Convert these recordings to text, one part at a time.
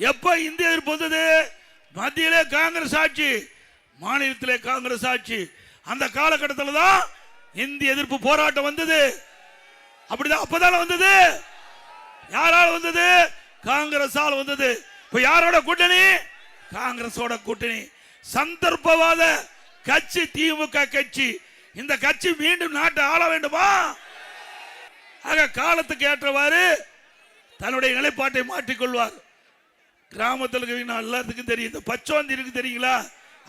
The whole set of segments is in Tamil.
எப்ப இந்திய எதிர்ப்பு வந்தது? மத்தியிலே காங்கிரஸ் ஆட்சி, மாநிலத்திலே காங்கிரஸ் ஆட்சி. அந்த காலகட்டத்தில் தான் இந்திய எதிர்ப்பு போராட்டம் வந்தது. அப்படிதான் அப்பதான வந்தது. யாரால வந்தது? காங்கிரஸால் வந்தது. இப்ப யாரோட கூட்டணி? காங்கிரஸோட கூட்டணி. சந்தர்ப்பவாத கட்சி திமுக கட்சி. இந்த கட்சி மீண்டும் நாட்டை ஆள வேண்டுமா? ஆக காலத்துக்கு ஏற்றவாறு தன்னுடைய நிலைப்பாட்டை மாற்றிக்கொள்வார். கிராமத்தில் எல்லாத்துக்கும் தெரியும், இந்த பச்சோந்தி இருக்கு தெரியுங்களா,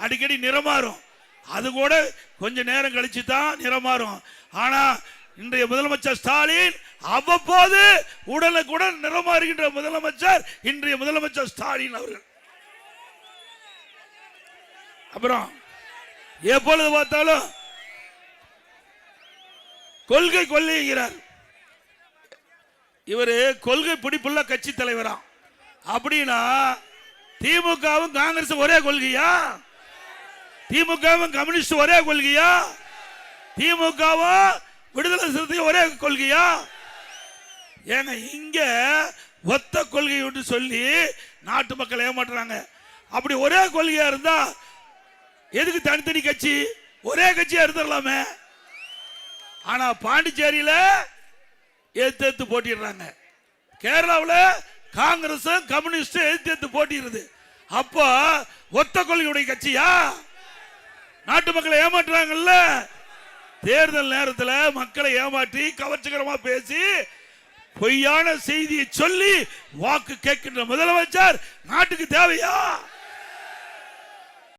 அடிக்கடி நிறமாறும். அது கூட கொஞ்ச நேரம் கழிச்சு தான் நிறமாறும். ஆனா இன்றைய முதலமைச்சர் ஸ்டாலின் அவ்வப்போது உடனுக்குடன் நிறமாறுகின்ற முதலமைச்சர் இன்றைய முதலமைச்சர் ஸ்டாலின் அவர்கள். அப்புறம் எப்பொழுது பார்த்தாலும் கொள்கை கொள்ளைகிறார். இவரு கொள்கை பிடிப்புள்ள கட்சி தலைவரா. அப்படின்னா திமுகவும் காங்கிரஸ் ஒரே கொள்கையா? திமுகவும் கம்யூனிஸ்ட் ஒரே கொள்கையா? திமுகவும் விடுதலை சிறுத்தை ஒரே கொள்கையா? ஏங்க இங்க ஒத்த கொள்கை என்று சொல்லி நாட்டு மக்கள் ஏமாற்றுறாங்க. அப்படி ஒரே கொள்கையா இருந்தா எதுக்கு தனித்தனி கட்சி? ஒரே கட்சியா இருந்துடலாமே. ஆனா பாண்டிச்சேரியில எதிர்த்து போட்டிடுறாங்க, கேரளாவில் காங்கிரஸ் கம்யூனிஸ்ட் எதிர்த்து போட்டிடுறது. அப்போ ஒத்த கொள்கையுடைய கட்சியா? நாட்டு மக்களை ஏமாற்றுறாங்கல்ல. தேர்தல் நேரத்தில் மக்களை ஏமாற்றி கவர்ச்சிகரமா பேசி பொய்யான செய்தியை சொல்லி வாக்கு கேட்கின்ற முதலமைச்சர் நாட்டுக்கு தேவையா?